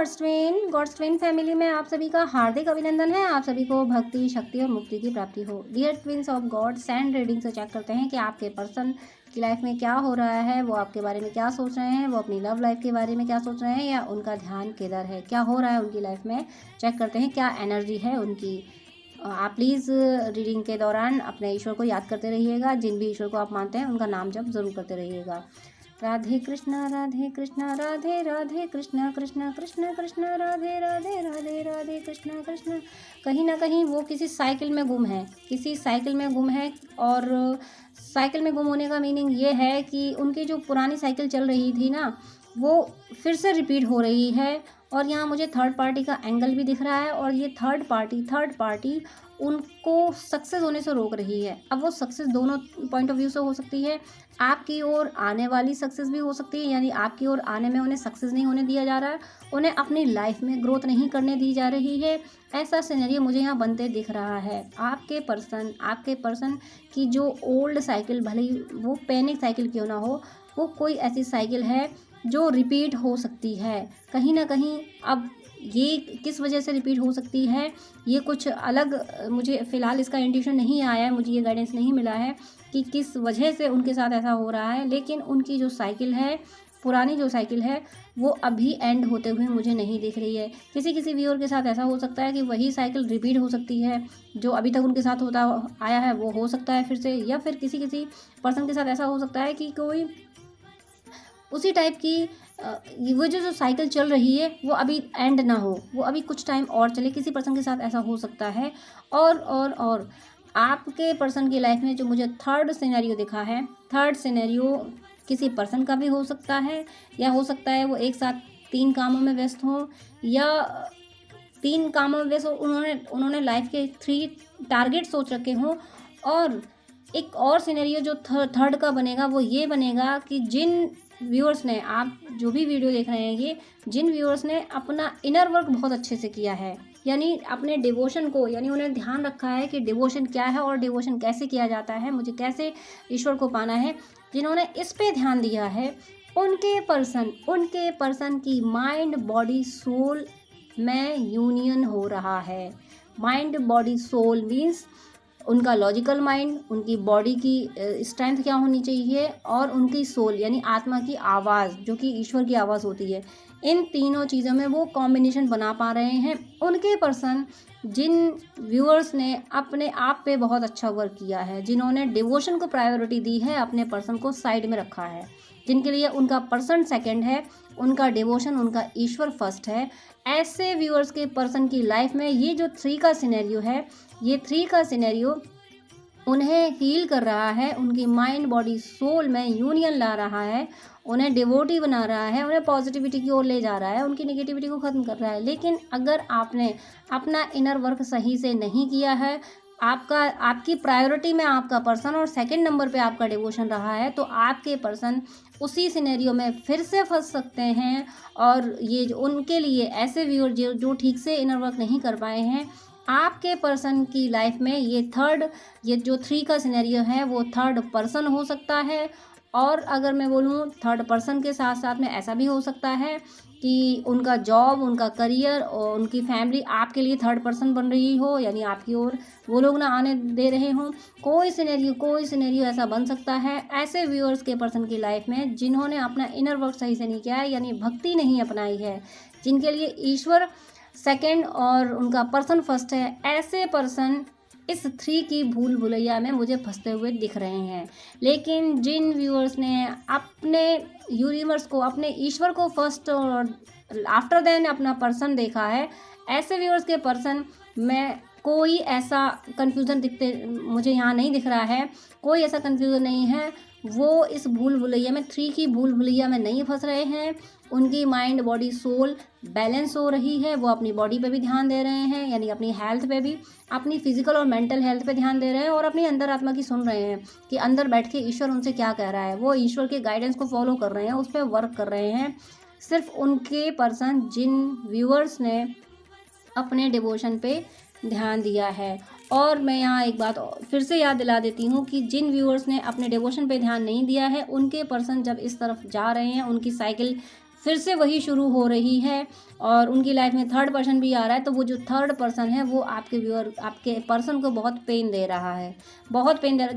God's twin family में आप सभी का हार्दिक अभिनंदन है। आप सभी को भक्ति, शक्ति और मुक्ति की प्राप्ति हो। Dear twins of God, sand reading से चेक करते हैं कि आपके पर्सन की लाइफ में क्या हो रहा है, वो आपके बारे में क्या सोच रहे हैं, वो अपनी लव लाइफ के बारे में क्या सोच रहे हैं, या उनका ध्यान किधर है, क्या हो रहा है उनकी लाइफ में। चेक करते हैं क्या एनर्जी है उनकी। आप प्लीज़ रीडिंग के दौरान अपने ईश्वर को याद करते रहिएगा। जिन भी ईश्वर को आप मानते हैं उनका नाम जप जरूर करते रहिएगा। राधे कृष्णा राधे राधे कृष्णा कृष्णा कृष्ण कृष्ण राधे राधे राधे राधे कृष्णा कृष्ण। कहीं ना कहीं वो किसी साइकिल में गुम है, किसी साइकिल में गुम है। और साइकिल में गुम होने का मीनिंग ये है कि उनकी जो पुरानी साइकिल चल रही थी ना, वो फिर से रिपीट हो रही है। और यहाँ मुझे थर्ड पार्टी का एंगल भी दिख रहा है, और ये थर्ड पार्टी उनको सक्सेस होने से रोक रही है। अब वो सक्सेस दोनों पॉइंट ऑफ व्यू से हो सकती है। आपकी ओर आने वाली सक्सेस भी हो सकती है, यानी आपकी ओर आने में उन्हें सक्सेस नहीं होने दिया जा रहा है, उन्हें अपनी लाइफ में ग्रोथ नहीं करने दी जा रही है। ऐसा सिनेरियो मुझे यहाँ बनते दिख रहा है। आपके पर्सन की जो ओल्ड साइकिल, भले ही वो पैनिक साइकिल क्यों ना हो, वो कोई ऐसी साइकिल है जो रिपीट हो सकती है कहीं ना कहीं। अब ये किस वजह से रिपीट हो सकती है, ये कुछ अलग मुझे फ़िलहाल इसका इंट्यूशन नहीं आया है, मुझे ये गाइडेंस नहीं मिला है कि किस वजह से उनके साथ ऐसा हो रहा है। लेकिन उनकी जो साइकिल है, पुरानी जो साइकिल है, वो अभी एंड होते हुए मुझे नहीं दिख रही है। किसी व्यूअर के साथ ऐसा हो सकता है कि वही साइकिल रिपीट हो सकती है, जो अभी तक उनके साथ होता आया है वो हो सकता है फिर से। या फिर किसी पर्सन के साथ ऐसा हो सकता है कि कोई उसी टाइप की वो जो साइकिल चल रही है वो अभी एंड ना हो, वो अभी कुछ टाइम और चले। किसी पर्सन के साथ ऐसा हो सकता है। और आपके पर्सन की लाइफ में जो मुझे थर्ड सिनेरियो दिखा है, थर्ड सिनेरियो किसी पर्सन का भी हो सकता है, या हो सकता है वो एक साथ 3 कामों में व्यस्त हों, या 3 कामों में व्यस्त हो। उन्होंने लाइफ के 3 टारगेट सोच रखे हों। और एक और सिनेरियो जो थर्ड का बनेगा वो ये बनेगा कि जिन व्यूअर्स ने, आप जो भी वीडियो देख रहे हैं, ये जिन व्यूअर्स ने अपना इनर वर्क बहुत अच्छे से किया है, यानी अपने डिवोशन को, यानी उन्हें ध्यान रखा है कि डिवोशन क्या है और डिवोशन कैसे किया जाता है, मुझे कैसे ईश्वर को पाना है, जिन्होंने इस पे ध्यान दिया है, उनके पर्सन की माइंड बॉडी सोल में यूनियन हो रहा है। माइंड बॉडी सोल मीन्स उनका लॉजिकल माइंड, उनकी बॉडी की स्ट्रेंथ क्या होनी चाहिए, और उनकी सोल यानी आत्मा की आवाज़, जो कि ईश्वर की आवाज़ होती है। इन तीनों चीज़ों में वो कॉम्बिनेशन बना पा रहे हैं। उनके पर्सन, जिन व्यूअर्स ने अपने आप पे बहुत अच्छा वर्क किया है, जिन्होंने डिवोशन को प्रायोरिटी दी है, अपने पर्सन को साइड में रखा है, जिनके लिए उनका पर्सन सेकंड है, उनका डिवोशन, उनका ईश्वर फर्स्ट है, ऐसे व्यूअर्स के पर्सन की लाइफ में ये जो 3 का सिनेरियो है, ये 3 का सिनेरियो उन्हें हील कर रहा है, उनकी माइंड बॉडी सोल में यूनियन ला रहा है, उन्हें डिवोटी बना रहा है, उन्हें पॉजिटिविटी की ओर ले जा रहा है, उनकी नेगेटिविटी को ख़त्म कर रहा है। लेकिन अगर आपने अपना इनर वर्क सही से नहीं किया है, आपकी प्रायोरिटी में आपका पर्सन और सेकंड नंबर पे आपका डिवोशन रहा है, तो आपके पर्सन उसी सिनेरियो में फिर से फंस सकते हैं। और ये उनके लिए ऐसे व्यूअर जो ठीक से इनर वर्क नहीं कर पाए हैं, आपके पर्सन की लाइफ में ये जो 3 का सिनेरियो है वो थर्ड पर्सन हो सकता है। और अगर मैं बोलूँ, थर्ड पर्सन के साथ साथ में ऐसा भी हो सकता है कि उनका जॉब, उनका करियर और उनकी फैमिली आपके लिए थर्ड पर्सन बन रही हो, यानी आपकी ओर वो लोग ना आने दे रहे हों। कोई सिनेरियो ऐसा बन सकता है ऐसे व्यूअर्स के पर्सन की लाइफ में, जिन्होंने अपना इनर वर्क सही से नहीं किया है, यानी भक्ति नहीं अपनाई है, जिनके लिए ईश्वर सेकंड और उनका पर्सन फर्स्ट है। ऐसे पर्सन इस 3 की भूल भुलैया में मुझे फंसते हुए दिख रहे हैं। लेकिन जिन व्यूअर्स ने अपने यूनिवर्स को, अपने ईश्वर को फर्स्ट और आफ्टर देन अपना पर्सन देखा है, ऐसे व्यूअर्स के पर्सन में कोई ऐसा कन्फ्यूज़न मुझे यहाँ नहीं दिख रहा है। कोई ऐसा कन्फ्यूज़न नहीं है। वो इस भूल भुलैया में, 3 की भूल भुलैया में नहीं फंस रहे हैं। उनकी माइंड बॉडी सोल बैलेंस हो रही है। वो अपनी बॉडी पे भी ध्यान दे रहे हैं, यानी अपनी हेल्थ पे भी, अपनी फिजिकल और मेंटल हेल्थ पे ध्यान दे रहे हैं, और अपनी अंदर आत्मा की सुन रहे हैं कि अंदर बैठ के ईश्वर उनसे क्या कह रहा है। वो ईश्वर के गाइडेंस को फॉलो कर रहे हैं, उस पर वर्क कर रहे हैं। सिर्फ उनके पर्सन, जिन व्यूअर्स ने अपने डिवोशन पे ध्यान दिया है। और मैं यहाँ एक बात फिर से याद दिला देती हूँ कि जिन व्यूअर्स ने अपने डिवोशन पे ध्यान नहीं दिया है, उनके पर्सन जब इस तरफ जा रहे हैं, उनकी साइकिल फिर से वही शुरू हो रही है। और उनकी लाइफ में थर्ड पर्सन भी आ रहा है, तो वो जो थर्ड पर्सन है वो आपके व्यूअर, आपके पर्सन को बहुत पेन दे रहा है, बहुत पेन दे रहा है।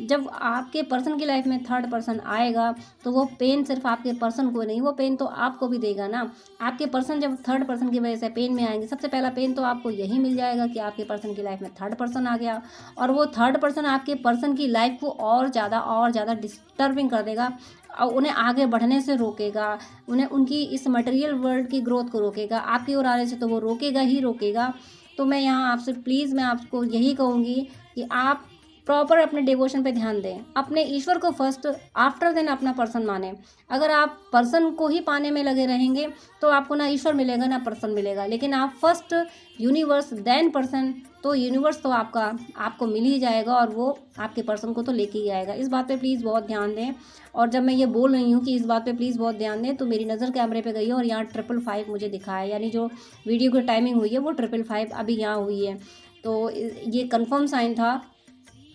जब आपके पर्सन की लाइफ में थर्ड पर्सन आएगा तो वो पेन सिर्फ आपके पर्सन को नहीं, वो पेन तो आपको भी देगा ना। आपके पर्सन जब थर्ड पर्सन की वजह से पेन में आएंगे, सबसे पहला पेन तो आपको यही मिल जाएगा कि आपके पर्सन की लाइफ में थर्ड पर्सन आ गया, और वो थर्ड पर्सन आपके पर्सन की लाइफ को और ज़्यादा डिस्टर्बिंग कर देगा, और उन्हें आगे बढ़ने से रोकेगा, उन्हें उनकी इस मटेरियल वर्ल्ड की ग्रोथ को रोकेगा, आपकी ओर आने से तो वो रोकेगा ही रोकेगा। तो मैं यहाँ आपसे प्लीज़ मैं आपको यही कहूँगी कि आप प्रॉपर अपने डिवोशन पे ध्यान दें, अपने ईश्वर को फर्स्ट, आफ्टर देन अपना पर्सन माने। अगर आप पर्सन को ही पाने में लगे रहेंगे तो आपको ना ईश्वर मिलेगा ना पर्सन मिलेगा, लेकिन आप फर्स्ट यूनिवर्स देन पर्सन, तो यूनिवर्स तो आपको मिल ही जाएगा, और वो आपके पर्सन को तो लेके ही आएगा। इस बात पे प्लीज़ बहुत ध्यान दें। और जब मैं ये बोल रही हूँ कि इस बात पे प्लीज़ बहुत ध्यान दें, तो मेरी नज़र कैमरे पे गई है और यहाँ 555 मुझे दिखा है, यानी जो वीडियो की टाइमिंग हुई है वो 555 अभी यहाँ हुई है। तो ये कन्फर्म साइन था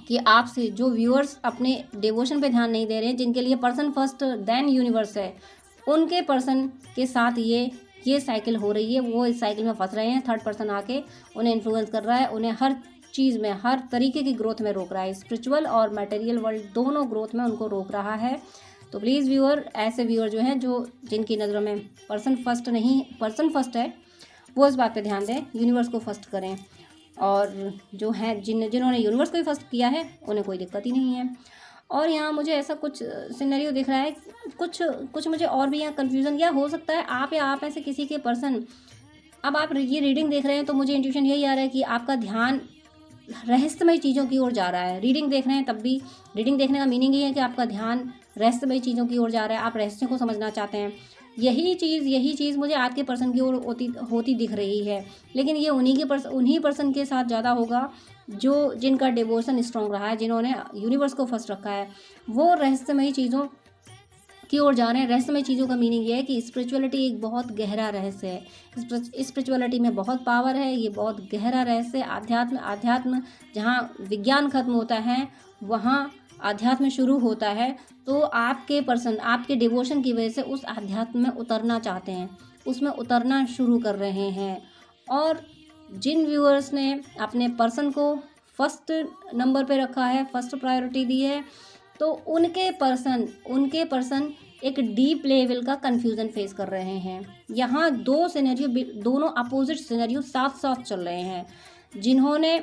कि आपसे जो व्यूअर्स अपने डिवोशन पे ध्यान नहीं दे रहे हैं, जिनके लिए पर्सन फर्स्ट देन यूनिवर्स है, उनके पर्सन के साथ ये साइकिल हो रही है, वो इस साइकिल में फंस रहे हैं। थर्ड पर्सन आके उन्हें इन्फ्लुएंस कर रहा है, उन्हें हर चीज़ में, हर तरीके की ग्रोथ में रोक रहा है, स्पिरिचुअल और मटेरियल वर्ल्ड दोनों ग्रोथ में उनको रोक रहा है। तो प्लीज़ व्यूअर, ऐसे व्यूअर जो हैं, जिनकी नज़रों में पर्सन फर्स्ट नहीं, पर्सन फर्स्ट है, वो इस बात पे ध्यान दें, यूनिवर्स को फर्स्ट करें। और जो है जिन्होंने यूनिवर्स को ही फर्स्ट किया है उन्हें कोई दिक्कत ही नहीं है। और यहाँ मुझे ऐसा कुछ सिनेरियो दिख रहा है, कुछ मुझे और भी यहाँ कन्फ्यूज़न, या हो सकता है आप या आप ऐसे किसी के पर्सन, अब आप ये रीडिंग देख रहे हैं तो मुझे इंट्यूशन यही आ रहा है कि आपका ध्यान रहस्यमय चीज़ों की ओर जा रहा है। रीडिंग देख रहे हैं तब भी, रीडिंग देखने का मीनिंग ये है कि आपका ध्यान रहस्यमय चीज़ों की ओर जा रहा है, आप रहस्य को समझना चाहते हैं। यही चीज़ मुझे आपके पर्सन की ओर होती दिख रही है, लेकिन ये उन्हीं पर्सन के साथ ज़्यादा होगा जिनका डिवोशन स्ट्रॉन्ग रहा है, जिन्होंने यूनिवर्स को फर्स्ट रखा है, वो रहस्यमय चीज़ों की ओर जा रहे हैं। रहस्यमय चीज़ों का मीनिंग ये है कि स्पिरिचुअलिटी एक बहुत गहरा रहस्य है, स्पिरिचुअलिटी में बहुत पावर है, ये बहुत गहरा रहस्य है। आध्यात्म जहाँ विज्ञान खत्म होता है वहाँ आध्यात्म शुरू होता है। तो आपके पर्सन आपके डिवोशन की वजह से उस आध्यात्म में उतरना चाहते हैं, उसमें उतरना शुरू कर रहे हैं। और जिन व्यूअर्स ने अपने पर्सन को फर्स्ट नंबर पे रखा है, फर्स्ट प्रायोरिटी दी है, तो उनके पर्सन एक डीप लेवल का कन्फ्यूज़न फेस कर रहे हैं। यहाँ दोनों अपोजिट सिनेरियो साथ साथ चल रहे हैं। जिन्होंने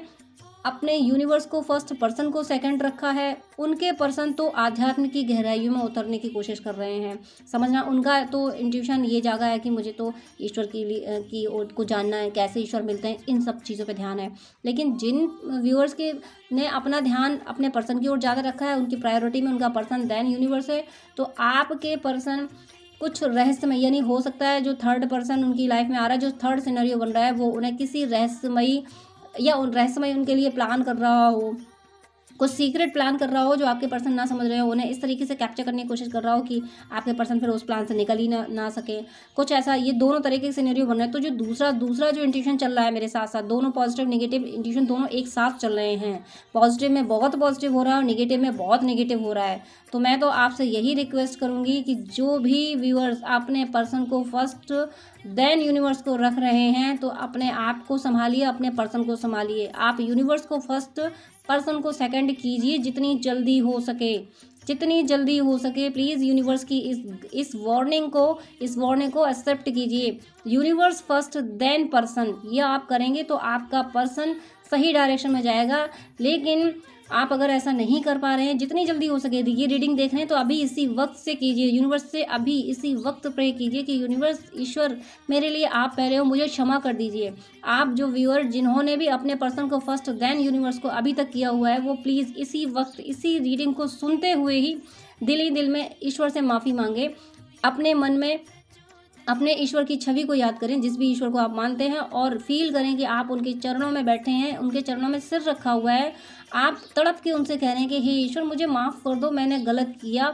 अपने यूनिवर्स को फर्स्ट, पर्सन को सेकंड रखा है, उनके पर्सन तो आध्यात्म की गहराइयों में उतरने की कोशिश कर रहे हैं। समझना, उनका तो इंट्यूशन ये जागा है कि मुझे तो ईश्वर की ओर को जानना है, कैसे ईश्वर मिलते हैं, इन सब चीज़ों पे ध्यान है। लेकिन जिन व्यूअर्स ने अपना ध्यान अपने पर्सन की ओर ज़्यादा रखा है, उनकी प्रायोरिटी में उनका पर्सन देन यूनिवर्स है, तो आपके पर्सन कुछ रहस्यमय, यानी हो सकता है जो थर्ड पर्सन उनकी लाइफ में आ रहा है, जो थर्ड सिनेरियो बन रहा है, वो उन्हें किसी रहस्यमयी या रहस्यमय उनके लिए प्लान कर रहा हो, कुछ सीक्रेट प्लान कर रहा हो जो आपके पर्सन ना समझ रहे हो, उन्हें इस तरीके से कैप्चर करने की कोशिश कर रहा हो कि आपके पर्सन फिर उस प्लान से निकल ही ना सके, कुछ ऐसा। ये दोनों तरीके के सिनेरियो बन रहे हैं। तो जो दूसरा जो इंट्यूशन चल रहा है मेरे साथ साथ, दोनों पॉजिटिव नेगेटिव इंट्यूशन दोनों एक साथ चल रहे हैं। पॉजिटिव में बहुत पॉजिटिव हो रहा है और नेगेटिव में बहुत नेगेटिव हो रहा है। तो मैं तो आपसे यही रिक्वेस्ट करूँगी कि जो भी व्यूअर्स अपने पर्सन को फर्स्ट देन यूनिवर्स को रख रहे हैं, तो अपने आप को संभालिए, अपने पर्सन को संभालिए। आप यूनिवर्स को फर्स्ट, पर्सन को सेकंड कीजिए जितनी जल्दी हो सके, प्लीज़ यूनिवर्स की इस वार्निंग को एक्सेप्ट कीजिए। यूनिवर्स फर्स्ट देन पर्सन, ये आप करेंगे तो आपका पर्सन सही डायरेक्शन में जाएगा। लेकिन आप अगर ऐसा नहीं कर पा रहे हैं, जितनी जल्दी हो सके ये रीडिंग देख रहे हैं तो अभी इसी वक्त से कीजिए, यूनिवर्स से अभी इसी वक्त प्रे कीजिए कि यूनिवर्स, ईश्वर, मेरे लिए आप पहले हो, मुझे क्षमा कर दीजिए। आप जो व्यूअर जिन्होंने भी अपने पर्सन को फर्स्ट देन यूनिवर्स को अभी तक किया हुआ है, वो प्लीज़ इसी वक्त इसी रीडिंग को सुनते हुए ही दिल में ईश्वर से माफ़ी मांगे। अपने मन में अपने ईश्वर की छवि को याद करें, जिस भी ईश्वर को आप मानते हैं, और फील करें कि आप उनके चरणों में बैठे हैं, उनके चरणों में सिर रखा हुआ है। आप तड़प के उनसे कह रहे हैं कि हे ईश्वर, मुझे माफ़ कर दो, मैंने गलत किया,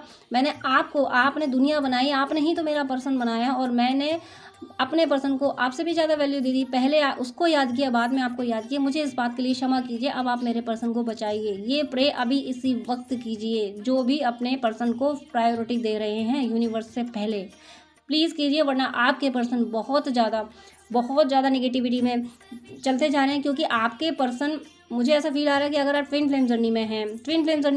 आपने दुनिया बनाई, आपने ही तो मेरा पर्सन बनाया, और मैंने अपने पर्सन को आपसे भी ज़्यादा वैल्यू दे दी। पहले उसको याद किया, बाद में आपको याद किया। मुझे इस बात के लिए क्षमा कीजिए, अब आप मेरे पर्सन को बचाइए। ये प्रे अभी इसी वक्त कीजिए, जो भी अपने पर्सन को प्रायोरिटी दे रहे हैं यूनिवर्स से पहले। प्लीज़ कीजिए, वरना आपके पर्सन बहुत ज़्यादा नेगेटिविटी में चलते जा रहे हैं। क्योंकि आपके पर्सन, मुझे ऐसा फील आ रहा है कि अगर आप ट्विन फ्लेम जर्नी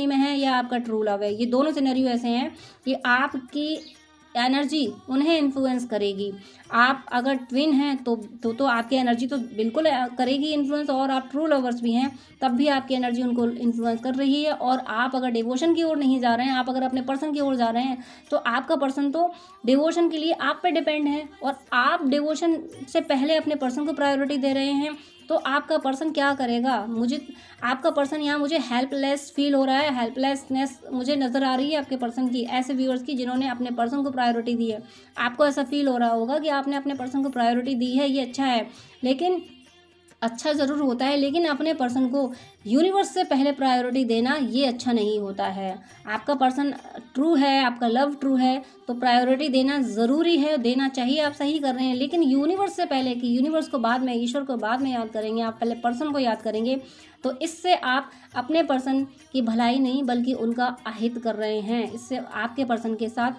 में हैं या आपका ट्रू लव है, ये दोनों सिनेरियो ऐसे हैं कि आपकी एनर्जी उन्हें इन्फ्लुएंस करेगी। आप अगर ट्विन हैं तो आपकी एनर्जी तो बिल्कुल करेगी इन्फ्लुएंस, और आप ट्रू लवर्स भी हैं तब भी आपकी एनर्जी उनको इन्फ्लुएंस कर रही है। और आप अगर डिवोशन की ओर नहीं जा रहे हैं, आप अगर अपने पर्सन की ओर जा रहे हैं, तो आपका पर्सन तो डिवोशन के लिए आप पे डिपेंड है, और आप डिवोशन से पहले अपने पर्सन को प्रायोरिटी दे रहे हैं। तो आपका पर्सन क्या करेगा? आपका पर्सन यहाँ मुझे हेल्पलेस फील हो रहा है, हेल्पलेसनेस मुझे नज़र आ रही है आपके पर्सन की, ऐसे व्यूअर्स की जिन्होंने अपने पर्सन को प्रायोरिटी दी है। आपको ऐसा फील हो रहा होगा कि आपने अपने पर्सन को प्रायोरिटी दी है, ये अच्छा है, लेकिन अच्छा ज़रूर होता है, लेकिन अपने पर्सन को यूनिवर्स से पहले प्रायोरिटी देना ये अच्छा नहीं होता है। आपका पर्सन ट्रू है, आपका लव ट्रू है, तो प्रायोरिटी देना ज़रूरी है, देना चाहिए, आप सही कर रहे हैं। लेकिन यूनिवर्स से पहले, कि यूनिवर्स को बाद में, ईश्वर को बाद में याद करेंगे, आप पहले पर्सन को याद करेंगे, तो इससे आप अपने पर्सन की भलाई नहीं बल्कि उनका अहित कर रहे हैं। इससे आपके पर्सन के साथ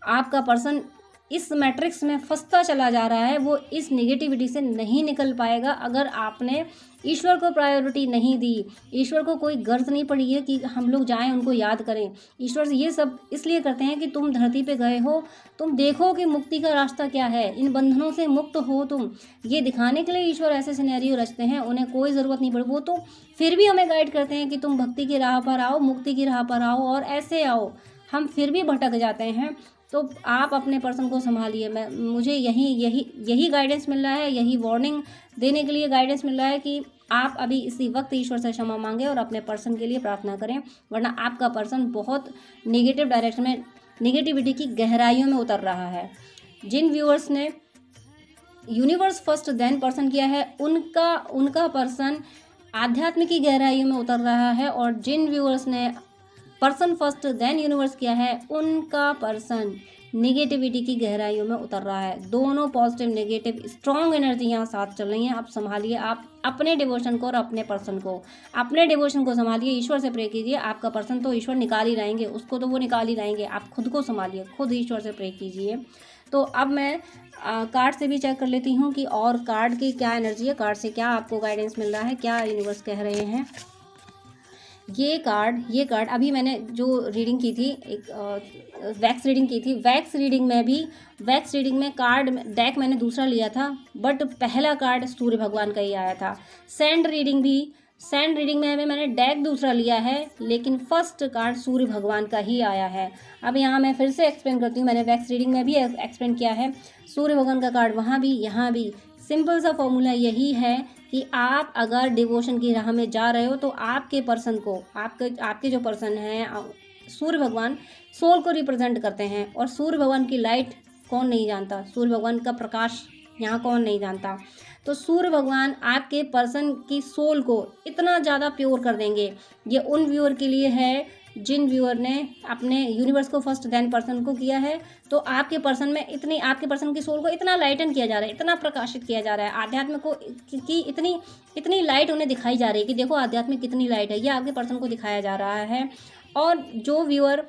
आपका पर्सन इस मैट्रिक्स में फंसता चला जा रहा है, वो इस नेगेटिविटी से नहीं निकल पाएगा अगर आपने ईश्वर को प्रायोरिटी नहीं दी। ईश्वर को कोई गर्ज नहीं पड़ी है कि हम लोग जाएं उनको याद करें। ईश्वर से ये सब इसलिए करते हैं कि तुम धरती पे गए हो, तुम देखो कि मुक्ति का रास्ता क्या है, इन बंधनों से मुक्त हो तुम, ये दिखाने के लिए ईश्वर ऐसे सिनेरियो रचते हैं। उन्हें कोई ज़रूरत नहीं पड़ी, वो तो फिर भी हमें गाइड करते हैं कि तुम भक्ति की राह पर आओ, मुक्ति की राह पर आओ, और ऐसे आओ। हम फिर भी भटक जाते हैं। तो आप अपने पर्सन को संभालिए। मुझे यही गाइडेंस मिल रहा है, यही वार्निंग देने के लिए गाइडेंस मिल रहा है कि आप अभी इसी वक्त ईश्वर से क्षमा मांगें और अपने पर्सन के लिए प्रार्थना करें, वरना आपका पर्सन बहुत नेगेटिव डायरेक्शन में, नेगेटिविटी की गहराइयों में उतर रहा है। जिन व्यूअर्स ने यूनिवर्स फर्स्ट देन पर्सन किया है, उनका पर्सन आध्यात्म की गहराइयों में उतर रहा है, और जिन व्यूअर्स ने पर्सन फर्स्ट देन यूनिवर्स किया है, उनका पर्सन नेगेटिविटी की गहराइयों में उतर रहा है। दोनों पॉजिटिव नेगेटिव स्ट्रॉन्ग एनर्जी यहाँ साथ चल रही हैं। आप संभालिए, आप अपने डिवोशन को और अपने पर्सन को, अपने डिवोशन को संभालिए, ईश्वर से प्रे कीजिए। आपका पर्सन तो ईश्वर निकाल ही रहेंगे, उसको तो वो निकाल ही रहेंगे। आप खुद को संभालिए, खुद ईश्वर से प्रे कीजिए। तो अब मैं कार्ड से भी चेक कर लेती हूँ कि और कार्ड की क्या एनर्जी है, कार्ड से क्या आपको गाइडेंस मिल रहा है, क्या यूनिवर्स कह रहे हैं। ये कार्ड अभी मैंने जो रीडिंग की थी, एक वैक्स रीडिंग की थी। वैक्स रीडिंग में कार्ड डेक मैंने दूसरा लिया था, बट पहला कार्ड सूर्य भगवान का ही आया था। सैंड रीडिंग में अभी मैंने डेक दूसरा लिया है, लेकिन फर्स्ट कार्ड सूर्य भगवान का ही आया है। अब यहाँ मैं फिर से एक्सप्लेन करती हूँ, मैंने वैक्स रीडिंग में भी एक्सप्लेन किया है। सूर्य भगवान का कार्ड वहाँ भी, यहाँ भी। सिंपल सा फॉर्मूला यही है कि आप अगर डिवोशन की राह में जा रहे हो, तो आपके पर्सन को, आपके जो पर्सन हैं, सूर्य भगवान सोल को रिप्रेजेंट करते हैं, और सूर्य भगवान की लाइट कौन नहीं जानता, सूर्य भगवान का प्रकाश यहाँ कौन नहीं जानता। तो सूर्य भगवान आपके पर्सन की सोल को इतना ज़्यादा प्योर कर देंगे। ये उन व्यूअर के लिए है जिन व्यूअर ने अपने यूनिवर्स को फर्स्ट देन पर्सन को किया है। तो आपके पर्सन में आपके पर्सन की सोल को इतना लाइटन किया जा रहा है, इतना प्रकाशित किया जा रहा है, आध्यात्म को की इतनी लाइट उन्हें दिखाई जा रही है कि देखो आध्यात्म कितनी लाइट है, ये आपके पर्सन को दिखाया जा रहा है। और जो व्यूअर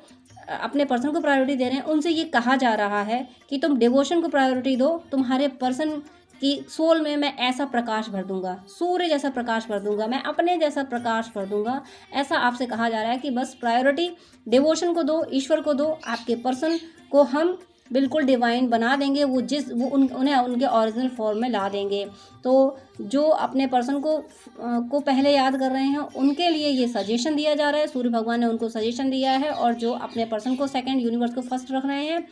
अपने पर्सन को प्रायोरिटी दे रहे हैं, उनसे ये कहा जा रहा है कि तुम डिवोशन को प्रायोरिटी दो, तुम्हारे पर्सन कि सोल में मैं ऐसा प्रकाश भर दूंगा, सूर्य जैसा प्रकाश भर दूंगा, मैं अपने जैसा प्रकाश भर दूंगा। ऐसा आपसे कहा जा रहा है कि बस प्रायोरिटी डिवोशन को दो, ईश्वर को दो। आपके पर्सन को हम बिल्कुल डिवाइन बना देंगे, उन्हें उनके ओरिजिनल फॉर्म में ला देंगे। तो जो अपने पर्सन को पहले याद कर रहे हैं, उनके लिए ये सजेशन दिया जा रहा है, सूर्य भगवान ने उनको सजेशन दिया है। और जो अपने पर्सन को सेकंड, यूनिवर्स को फर्स्ट रख रहे हैं,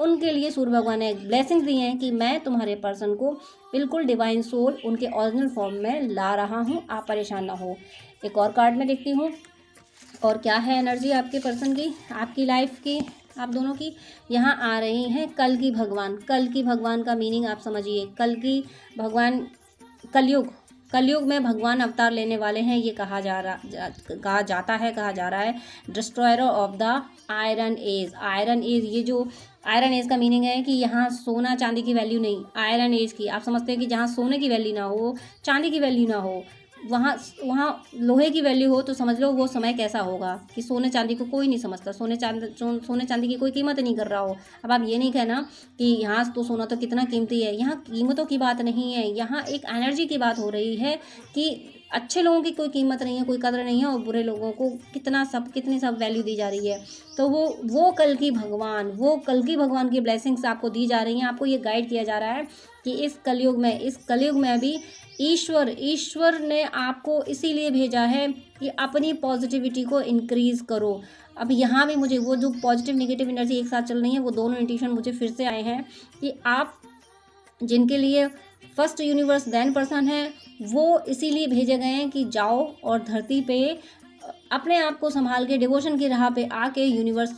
उनके लिए सूर्य भगवान ने ब्लेसिंग दी हैं कि मैं तुम्हारे पर्सन को बिल्कुल डिवाइन सोल उनके ओरिजिनल फॉर्म में ला रहा हूँ, आप परेशान ना हो। एक और कार्ड में देखती हूँ और क्या है एनर्जी आपके पर्सन की, आपकी लाइफ की, आप दोनों की। यहाँ आ रही हैं कल की भगवान का मीनिंग आप समझिए। कल की भगवान, कलयुग में भगवान अवतार लेने वाले हैं, ये कहा जा रहा है destroyer of the iron age. ये जो आयरन एज का मीनिंग है कि यहाँ सोना चांदी की वैल्यू नहीं, आयरन एज की। आप समझते हैं कि जहाँ सोने की वैल्यू ना हो, चांदी की वैल्यू ना हो, वहाँ वहाँ लोहे की वैल्यू हो तो समझ लो वो समय कैसा होगा कि सोने चांदी को कोई नहीं समझता, सोने चांदी की कोई कीमत नहीं कर रहा हो। अब आप ये नहीं कहना कि यहाँ तो सोना तो कितना कीमती है। यहाँ कीमतों की बात नहीं है, यहाँ एक एनर्जी की बात हो रही है कि अच्छे लोगों की कोई कीमत नहीं है, कोई कदर नहीं है, और बुरे लोगों को कितनी सब वैल्यू दी जा रही है। तो वो कल की भगवान की ब्लेसिंग्स आपको दी जा रही हैं। आपको ये गाइड किया जा रहा है कि इस कलयुग में भी ईश्वर ने आपको इसीलिए भेजा है कि अपनी पॉजिटिविटी को इंक्रीज़ करो। अब यहाँ भी मुझे वो जो पॉजिटिव नेगेटिव एनर्जी एक साथ चल रही है, वो दोनों इंट्यूशन मुझे फिर से आए हैं कि आप जिनके लिए फर्स्ट यूनिवर्स देन पर्सन है, वो इसीलिए भेजे गए हैं कि जाओ और धरती पे अपने आप को संभाल के डिवोशन की राह पे आके यूनिवर्स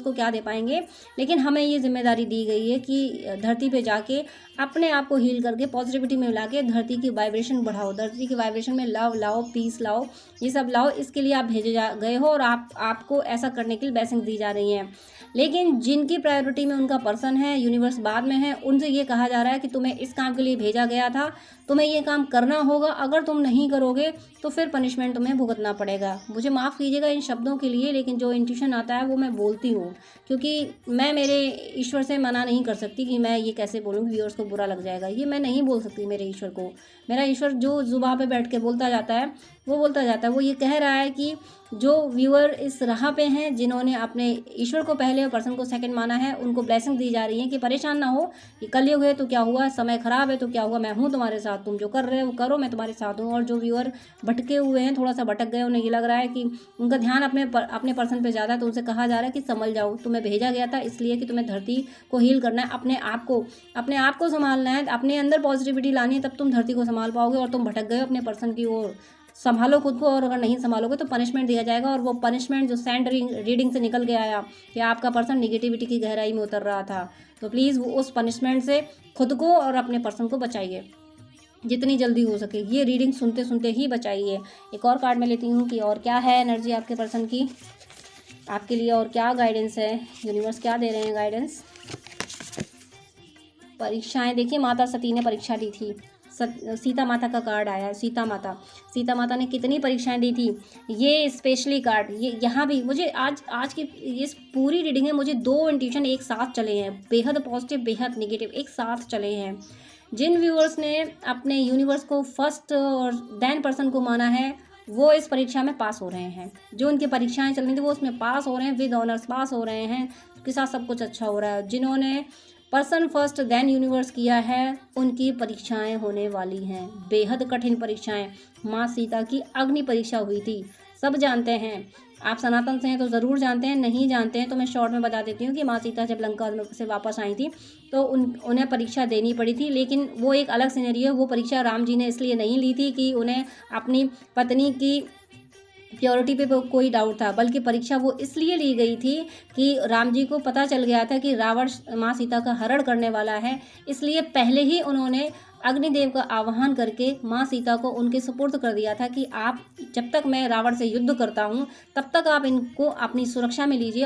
को क्या दे पाएंगे, लेकिन हमें ये जिम्मेदारी दी गई है कि धरती पे जाके अपने आप को हील करके पॉजिटिविटी में मिला के धरती की वाइब्रेशन बढ़ाओ, धरती की वाइब्रेशन में लव लाओ, पीस लाओ, ये सब लाओ। इसके लिए आप भेजे गए हो और आपको ऐसा करने के लिए ब्लेसिंग दी जा रही हैं। लेकिन जिनकी प्रायोरिटी में उनका पर्सन है, यूनिवर्स बाद में है, उनसे ये कहा जा रहा है कि तुम्हें इस काम के लिए भेजा गया था, तुम्हें ये काम करना होगा, अगर तुम नहीं करोगे तो फिर पनिशमेंट तुम्हें भुगतना पड़ेगा। मुझे माफ़ कीजिएगा इन शब्दों के लिए, लेकिन जो इंट्यूशन आता है वो मैं बोलती हूँ, क्योंकि मैं मेरे ईश्वर से मना नहीं कर सकती कि मैं ये कैसे बोलूँ कि व्यूअर्स को बुरा लग जाएगा। ये मैं नहीं बोल सकती मेरे ईश्वर को। मेरा ईश्वर जो जुबान पे बैठ के बोलता जाता है वो ये कह रहा है कि जो व्यूअर इस राह पे हैं, जिन्होंने अपने ईश्वर को पहले और पर्सन को सेकंड माना है, उनको ब्लेसिंग दी जा रही है कि परेशान ना हो कि कलयुग है तो क्या हुआ, समय खराब है तो क्या हुआ, मैं हूँ तुम्हारे साथ, तुम जो कर रहे हो करो, मैं तुम्हारे साथ हूँ। और जो व्यूअर भटके हुए हैं, थोड़ा सा भटक गए, उन्हें ये लग रहा है कि उनका ध्यान अपने पर्सन पे ज़्यादा है, तो उनसे कहा जा रहा है कि संभल जाओ, तुम्हें भेजा गया था इसलिए कि तुम्हें धरती को हील करना है, अपने आप को संभालना है, अपने अंदर पॉजिटिविटी लानी है, तब तुम धरती को संभाल पाओगे। और तुम भटक गए अपने पर्सन की ओर, संभालो खुद को, और अगर नहीं संभालोगे तो पनिशमेंट दिया जाएगा। और वो पनिशमेंट जो सैंड रीडिंग से निकल के आया कि आपका पर्सन निगेटिविटी की गहराई में उतर रहा था, तो प्लीज़ वो उस पनिशमेंट से खुद को और अपने पर्सन को बचाइए जितनी जल्दी हो सके। ये रीडिंग सुनते सुनते ही बचाइए। एक और कार्ड मैं लेती हूँ कि और क्या है एनर्जी आपके पर्सन की आपके लिए, और क्या गाइडेंस है, यूनिवर्स क्या दे रहे हैं गाइडेंस। परीक्षाएं देखिए, माता सती ने परीक्षा दी थी, सीता माता का कार्ड आया है। सीता माता ने कितनी परीक्षाएं दी थी। ये स्पेशली कार्ड, ये यहाँ भी मुझे आज की इस पूरी रीडिंग में मुझे दो इंट्यूशन एक साथ चले हैं, बेहद पॉजिटिव बेहद नेगेटिव एक साथ चले हैं। जिन व्यूअर्स ने अपने यूनिवर्स को फर्स्ट और देन पर्सन को माना है, वो इस परीक्षा में पास हो रहे हैं। जो उनकी परीक्षाएं चल रही थी वो उसमें पास हो रहे हैं, विद ऑनर्स पास हो रहे हैं, उसके साथ सब कुछ अच्छा हो रहा है। जिन्होंने पर्सन फर्स्ट देन यूनिवर्स किया है, उनकी परीक्षाएं होने वाली हैं, बेहद कठिन परीक्षाएं। माँ सीता की अग्नि परीक्षा हुई थी, सब जानते हैं। आप सनातन से हैं तो ज़रूर जानते हैं, नहीं जानते हैं तो मैं शॉर्ट में बता देती हूँ कि माँ सीता जब लंका से वापस आई थी तो उन्हें परीक्षा देनी पड़ी थी, लेकिन वो एक अलग सिनेरियो। वो परीक्षा राम जी ने इसलिए नहीं ली थी कि उन्हें अपनी पत्नी की प्योरिटी पे कोई डाउट था, बल्कि परीक्षा वो इसलिए ली गई थी कि राम जी को पता चल गया था कि रावण माँ सीता का हरण करने वाला है। इसलिए पहले ही उन्होंने अग्निदेव का आह्वान करके माँ सीता को उनके सुपुर्द कर दिया था कि आप जब तक मैं रावण से युद्ध करता हूँ तब तक आप इनको अपनी सुरक्षा में लीजिए।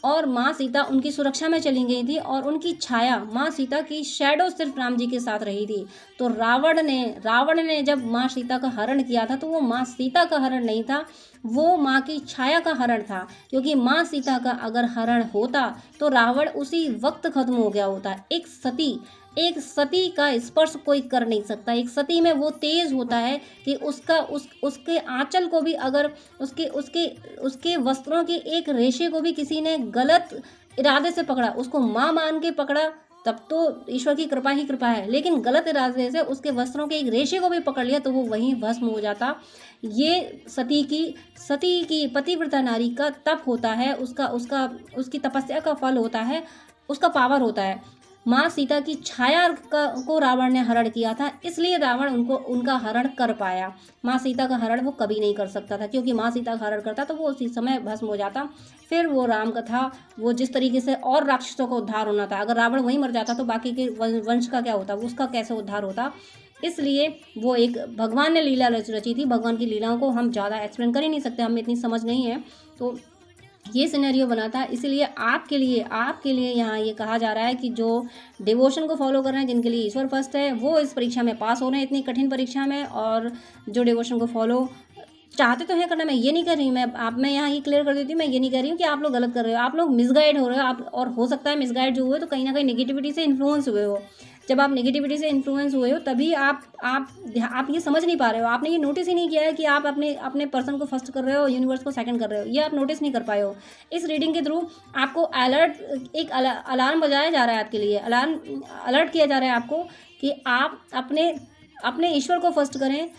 और माँ सीता उनकी सुरक्षा में चली गई थी, और उनकी छाया, माँ सीता की शैडो सिर्फ राम जी के साथ रही थी। तो रावण ने जब माँ सीता का हरण किया था तो वो माँ सीता का हरण नहीं था, वो माँ की छाया का हरण था। क्योंकि माँ सीता का अगर हरण होता तो रावण उसी वक्त खत्म हो गया होता। एक सती का स्पर्श कोई कर नहीं सकता। एक सती में वो तेज होता है कि उसके आंचल को भी, अगर उसके वस्त्रों के एक रेशे को भी किसी ने गलत इरादे से पकड़ा, उसको माँ मान के पकड़ा, तब तो ईश्वर की कृपा ही कृपा है, लेकिन गलत इरादे से उसके वस्त्रों के एक रेशे को भी पकड़ लिया तो वो वहीं भस्म हो जाता। ये सती की पतिव्रता नारी का तप होता है, उसकी तपस्या का फल होता है, उसका पावर होता है। माँ सीता की छाया को रावण ने हरण किया था, इसलिए रावण उनका हरण कर पाया। माँ सीता का हरण वो कभी नहीं कर सकता था, क्योंकि माँ सीता का हरण करता तो वो उसी समय भस्म हो जाता। फिर वो राम कथा, वो जिस तरीके से और राक्षसों का उद्धार होना था, अगर रावण वहीं मर जाता तो बाकी के वंश का क्या होता, उसका कैसे उद्धार होता। इसलिए वो एक भगवान ने लीला रची थी। भगवान की लीलाओं को हम ज़्यादा एक्सप्लेन कर ही नहीं सकते, हमें इतनी समझ नहीं है। तो ये सिनेरियो बना था। इसीलिए आपके लिए यहाँ ये कहा जा रहा है कि जो डिवोशन को फॉलो कर रहे हैं, जिनके लिए ईश्वर फर्स्ट है, वो इस परीक्षा में पास हो रहे हैं, इतनी कठिन परीक्षा में। और जो डिवोशन को फॉलो चाहते तो हैं करना, मैं ये नहीं कर रही हूँ, मैं यहाँ ये क्लियर कर देती हूँ, मैं ये नहीं कह रही हूँ कि आप लोग गलत कर रहे हो, आप लोग मिसगाइड हो रहे हो। आप, और हो सकता है मिसगाइड जो हुए तो कहीं ना कहीं नेगेटिविटी से इन्फ्लुएंस हुए हो। जब आप नेगेटिविटी से इन्फ्लुएंस हुए हो तभी आप ये समझ नहीं पा रहे हो, आपने ये नोटिस ही नहीं किया है कि आप अपने अपने पर्सन को फर्स्ट कर रहे हो, यूनिवर्स को सेकंड कर रहे हो, ये आप नोटिस नहीं कर पाए हो। इस रीडिंग के थ्रू आपको एक अलार्म बजाया जा रहा है आपके लिए, अलर्ट किया जा रहा है आपको कि आप अपने अपने ईश्वर को फर्स्ट करें,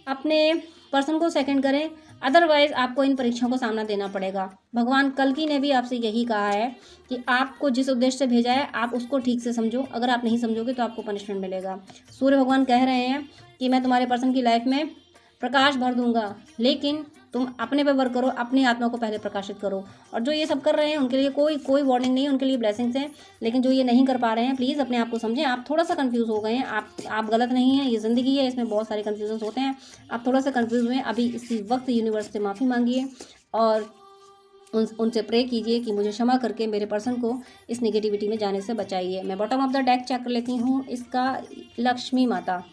अपने पर्सन को सेकंड करें, अदरवाइज आपको इन परीक्षाओं का सामना देना पड़ेगा। भगवान कल्कि ने भी आपसे यही कहा है कि आपको जिस उद्देश्य से भेजा है आप उसको ठीक से समझो, अगर आप नहीं समझोगे तो आपको पनिशमेंट मिलेगा। सूर्य भगवान कह रहे हैं कि मैं तुम्हारे पर्सन की लाइफ में प्रकाश भर दूंगा, लेकिन तुम अपने पे वर्क करो, अपनी आत्मा को पहले प्रकाशित करो। और जो ये सब कर रहे हैं उनके लिए कोई वार्निंग नहीं है, उनके लिए ब्लेसिंग्स हैं। लेकिन जो ये नहीं कर पा रहे हैं, प्लीज़ अपने आप को समझें। आप थोड़ा सा कंफ्यूज हो गए हैं, आप गलत नहीं हैं, ये ज़िंदगी है, इसमें बहुत सारे कन्फ्यूजन होते हैं। आप थोड़ा सा कंफ्यूज हुए, अभी इसी वक्त यूनिवर्स से माफ़ी मांगिए और उनसे प्रे कीजिए कि मुझे क्षमा करके मेरे पर्सन को इस नेगेटिविटी में जाने से बचाइए। मैं bottom of the deck check कर लेती हूँ। इसका लक्ष्मी माता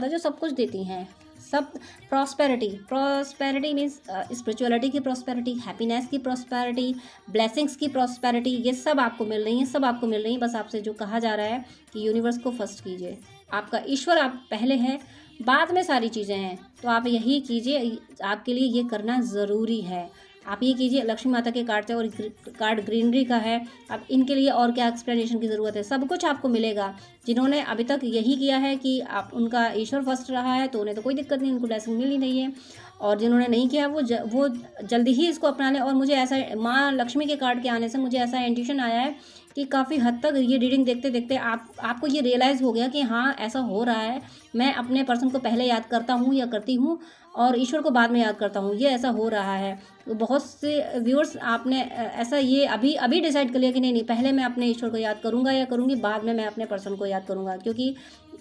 जो सब कुछ देती हैं, सब प्रॉस्पेरिटी मीन्स स्पिरिचुअलिटी की प्रॉस्पेरिटी, हैप्पीनेस की प्रॉस्पेरिटी, ब्लेसिंग्स की प्रॉस्पेरिटी, ये सब आपको मिल रही हैं, सब आपको मिल रही हैं। बस आपसे जो कहा जा रहा है कि यूनिवर्स को फर्स्ट कीजिए, आपका ईश्वर आप पहले है, बाद में सारी चीज़ें हैं। तो आप यही कीजिए, आपके लिए ये करना ज़रूरी है। आप ये कीजिए। लक्ष्मी माता के कार्ड है और कार्ड ग्रीनरी का है। अब इनके लिए और क्या एक्सप्लेनेशन की ज़रूरत है, सब कुछ आपको मिलेगा। जिन्होंने अभी तक यही किया है कि आप उनका ईश्वर फर्स्ट रहा है तो उन्हें तो कोई दिक्कत नहीं, उनको ब्लेसिंग मिल ही नहीं है। और जिन्होंने नहीं किया वो जल्दी ही इसको अपना लें। और मुझे ऐसा, माँ लक्ष्मी के कार्ड के आने से मुझे ऐसा इंट्यूशन आया है कि काफ़ी हद तक ये रीडिंग देखते देखते आपको ये रियलाइज़ हो गया कि हाँ ऐसा हो रहा है, मैं अपने पर्सन को पहले याद करता हूँ या करती हूँ और ईश्वर को बाद में याद करता हूँ, ये ऐसा हो रहा है। तो बहुत से व्यूअर्स आपने ऐसा ये अभी डिसाइड कर लिया कि नहीं पहले मैं अपने ईश्वर को याद करूँगा या करूँगी, बाद में मैं अपने पर्सन को याद करूँगा। क्योंकि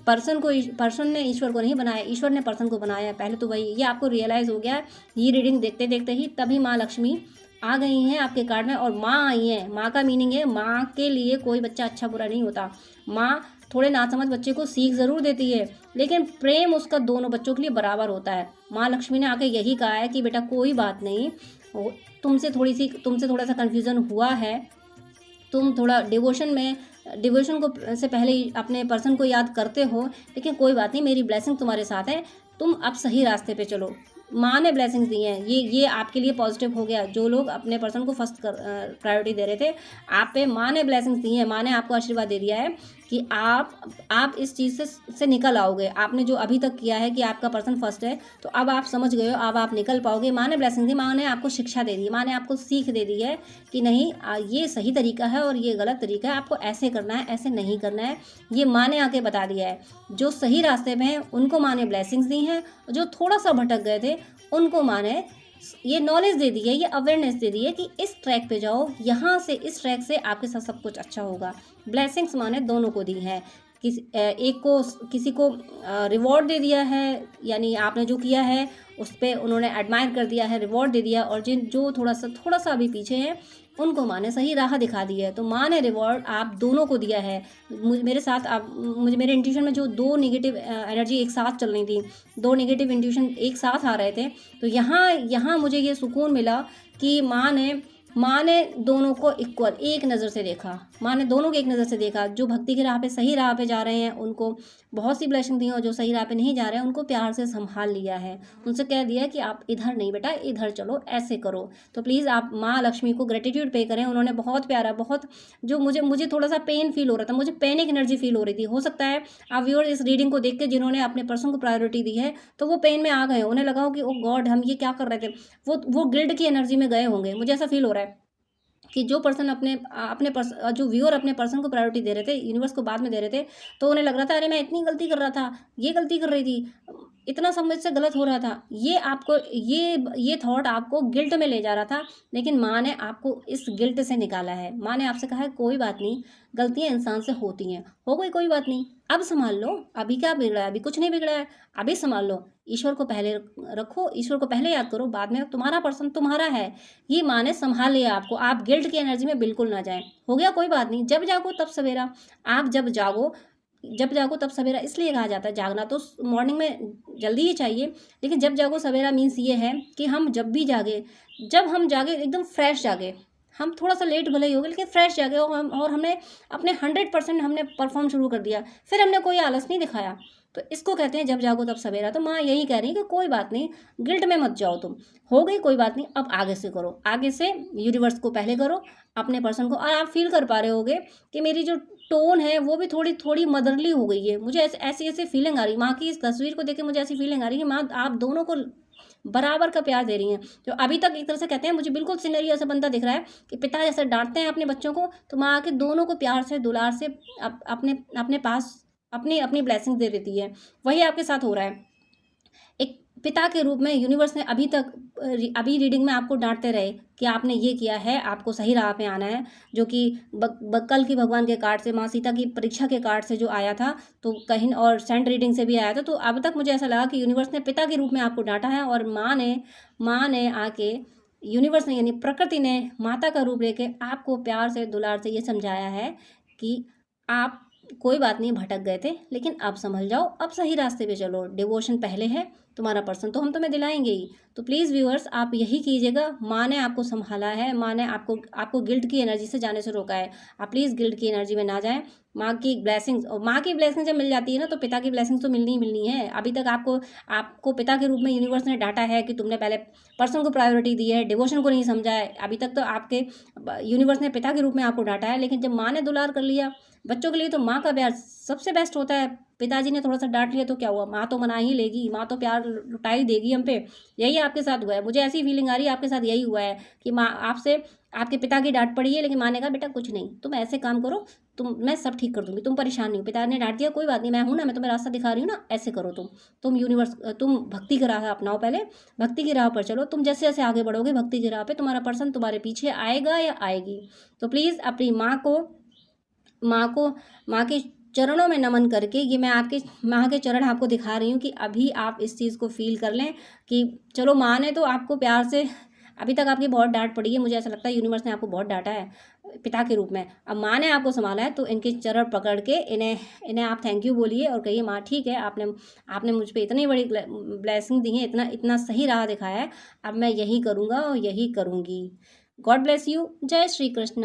पर्सन ने ईश्वर को नहीं बनाया, ईश्वर ने पर्सन को बनाया है पहले। तो वही ये आपको रियलाइज़ हो गया है ये रीडिंग देखते देखते ही। तभी माँ लक्ष्मी आ गई हैं आपके कार्ड में और माँ आई हैं। माँ का मीनिंग है माँ के लिए कोई बच्चा अच्छा बुरा नहीं होता। माँ थोड़े नासमझ बच्चे को सीख ज़रूर देती है, लेकिन प्रेम उसका दोनों बच्चों के लिए बराबर होता है। माँ लक्ष्मी ने आके यही कहा है कि बेटा कोई बात नहीं, तुमसे थोड़ा सा कन्फ्यूज़न हुआ है, तुम थोड़ा डिवोशन को से पहले अपने पर्सन को याद करते हो, लेकिन कोई बात नहीं, मेरी ब्लेसिंग तुम्हारे साथ है, तुम अब सही रास्ते पे चलो। माँ ने ब्लेसिंग्स दी हैं, ये आपके लिए पॉजिटिव हो गया। जो लोग अपने पर्सन को फर्स्ट प्रायोरिटी दे रहे थे, आप पे माँ ने ब्लेसिंग्स दी हैं। माँ ने आपको आशीर्वाद दे दिया है कि आप इस चीज़ से निकल आओगे। आपने जो अभी तक किया है कि आपका पर्सन फर्स्ट है, तो अब आप समझ गए हो, अब आप निकल पाओगे। माँ ने ब्लेसिंग दी, माँ ने आपको शिक्षा दे दी, माँ ने आपको सीख दे दी है कि नहीं ये सही तरीका है और ये गलत तरीका है, आपको ऐसे करना है, ऐसे नहीं करना है। ये माँ ने आके बता दिया है। जो सही रास्ते में हैं उनको माँ ने ब्लेसिंग्स दी हैं, जो थोड़ा सा भटक गए थे उनको माँ ने ये नॉलेज दे दी है, ये अवेयरनेस दे दी है कि इस ट्रैक पे जाओ, यहाँ से इस ट्रैक से आपके साथ सब कुछ अच्छा होगा। ब्लेसिंग्स माँ ने दोनों को दी है। किसी को रिवॉर्ड दे दिया है, यानी आपने जो किया है उस पर उन्होंने एडमायर कर दिया है, रिवॉर्ड दे दिया। और जो थोड़ा सा अभी पीछे है उनको माँ ने सही राह दिखा दी है। तो माँ ने रिवॉर्ड आप दोनों को दिया है। मेरे इंट्यूशन में जो दो नेगेटिव एनर्जी एक साथ चल रही थी, दो नेगेटिव इंट्यूशन एक साथ आ रहे थे, तो यहाँ मुझे ये सुकून मिला कि माँ ने दोनों को इक्वल एक नज़र से देखा। माँ ने दोनों को एक नज़र से देखा। जो भक्ति की राह पे सही राह पे जा रहे हैं उनको बहुत सी ब्लेसिंग दी, और जो सही राह पे नहीं जा रहे हैं उनको प्यार से संभाल लिया है। उनसे कह दिया कि आप इधर नहीं बेटा, इधर चलो, ऐसे करो। तो प्लीज़ आप माँ लक्ष्मी को ग्रेटिट्यूड पे करें। उन्होंने बहुत प्यारा, बहुत जो मुझे थोड़ा सा पेन फील हो रहा था, मुझे पैनिक एनर्जी फील हो रही थी। हो सकता है आप व्यूअर इस रीडिंग को देख के जिन्होंने अपने पर्सन को प्रायोरिटी दी है तो वो पेन में आ गए, उन्हें लगा हो कि ओ गॉड हम ये क्या कर रहे थे, वो गिल्ट की एनर्जी में गए होंगे। मुझे ऐसा फील हो रहा है कि जो पर्सन जो व्यूअर अपने पर्सन को प्रायोरिटी दे रहे थे, यूनिवर्स को बाद में दे रहे थे, तो उन्हें लग रहा था अरे मैं इतनी गलती कर रहा था, ये गलती कर रही थी, इतना सब मुझसे गलत हो रहा था, ये आपको ये थॉट आपको गिल्ट में ले जा रहा था, लेकिन माँ ने आपको इस गिल्ट से निकाला है। माँ ने आपसे कहा है कोई बात नहीं, गलतियाँ इंसान से होती हैं, हो गई कोई बात नहीं, अब संभाल लो, अभी क्या बिगड़ा है, अभी कुछ नहीं बिगड़ा है, अभी संभाल लो, ईश्वर को पहले रखो, ईश्वर को पहले याद करो, बाद में तुम्हारा पर्सन तुम्हारा है। ये माँ ने संभाल लिया आपको, आप गिल्ट की एनर्जी में बिल्कुल ना जाएं। हो गया कोई बात नहीं, जब जागो तब सवेरा। आप जब जागो तब सवेरा इसलिए कहा जाता है, जागना तो मॉर्निंग में जल्दी ही चाहिए, लेकिन जब जागो सवेरा मीन्स ये है कि हम जब भी जागे, जब हम जागे एकदम फ्रेश जागे, हम थोड़ा सा लेट भले ही हो गए लेकिन फ्रेश जागे, और हमने अपने 100% हमने परफॉर्म शुरू कर दिया, फिर हमने कोई आलस नहीं दिखाया, तो इसको कहते हैं जब जागो तब सवेरा। तो माँ यही कह रही है कि कोई बात नहीं, गिल्ट में मत जाओ तुम, हो गई कोई बात नहीं, अब आगे से करो, आगे से यूनिवर्स को पहले करो, अपने पर्सन को। और आप फील कर पा रहे होगे कि मेरी जो टोन है वो भी थोड़ी थोड़ी मदरली हो गई है, मुझे ऐसी ऐसी फीलिंग आ रही, माँ की इस तस्वीर को देख के मुझे ऐसी फीलिंग आ रही है कि माँ आप दोनों को बराबर का प्यार दे रही हैं। जो अभी तक एक तरह से कहते हैं, मुझे बिल्कुल सिनेरियो ऐसा बनता दिख रहा है कि पिता जैसे डांटते हैं अपने बच्चों को, तो माँ आके दोनों को प्यार से दुलार से अपने अपने पास अपनी अपनी ब्लेसिंग दे देती है। वही आपके साथ हो रहा है। एक पिता के रूप में यूनिवर्स ने अभी रीडिंग में आपको डांटते रहे कि आपने ये किया है, आपको सही राह पे आना है, जो कि कल की भगवान के कार्ड से, माँ सीता की परीक्षा के कार्ड से जो आया था, तो कहीं और सेंट रीडिंग से भी आया था। तो अब तक मुझे ऐसा लगा कि यूनिवर्स ने पिता के रूप में आपको डांटा है, और माँ ने आके, यूनिवर्स ने यानी प्रकृति ने माता का रूप लेके आपको प्यार से दुलार से ये समझाया है कि आप कोई बात नहीं, भटक गए थे, लेकिन अब संभल जाओ, अब सही रास्ते पे चलो, डिवोशन पहले है, तुम्हारा पर्सन तो हम तुम्हें दिलाएंगे ही। तो प्लीज़ व्यूअर्स, आप यही कीजिएगा, माँ ने आपको संभाला है, माँ ने आपको गिल्ट की एनर्जी से जाने से रोका है। आप प्लीज़ गिल्ट की एनर्जी में ना जाएं। माँ की ब्लेसिंग्स, और माँ की ब्लेसिंग जब मिल जाती है ना, तो पिता की ब्लेसिंग्स तो मिलनी ही मिलनी है। अभी तक आपको पिता के रूप में यूनिवर्स ने डांटा है कि तुमने पहले पर्सन को प्रायोरिटी दी है, डिवोशन को नहीं समझा है। अभी तक तो आपके यूनिवर्स ने पिता के रूप में आपको डांटा है, लेकिन जब माँ ने दुलार कर लिया बच्चों के लिए, तो माँ का प्यार सबसे बेस्ट होता है। पिताजी ने थोड़ा सा डांट लिया तो क्या हुआ, माँ तो मना ही लेगी, माँ तो प्यार लुटा ही देगी हम पे। यही आपके साथ हुआ है, मुझे ऐसी फीलिंग आ रही है आपके साथ यही हुआ है कि माँ आपसे, आपके पिता की डांट पड़ी है, लेकिन माँ ने कहा बेटा कुछ नहीं, तुम ऐसे काम करो, मैं सब ठीक कर दूंगी, तुम परेशान नहीं हो। पिता ने डांट दिया, कोई बात नहीं, मैं हूँ ना, मैं तुम्हें रास्ता दिखा रही हूँ ना, ऐसे करो तुम भक्ति की राह अपनाओ, पहले भक्ति की राह पर चलो। तुम जैसे जैसे आगे बढ़ोगे भक्ति की राह पे, तुम्हारा पर्सन तुम्हारे पीछे आएगा या आएगी। तो प्लीज़ अपनी माँ के चरणों में नमन करके, ये मैं आपके माँ के चरण आपको दिखा रही हूँ कि अभी आप इस चीज़ को फील कर लें कि चलो, माँ ने तो आपको प्यार से, अभी तक आपकी बहुत डांट पड़ी है, मुझे ऐसा लगता है यूनिवर्स ने आपको बहुत डांटा है पिता के रूप में, अब माँ ने आपको संभाला है, तो इनके चरण पकड़ के इन्हें आप थैंक यू बोलिए और कहिए माँ ठीक है, आपने मुझ पर इतनी बड़ी ब्लेसिंग दी है, इतना इतना सही राह दिखाया है, अब मैं यही करूँगा और यही करूँगी। God bless you. जय श्री कृष्ण।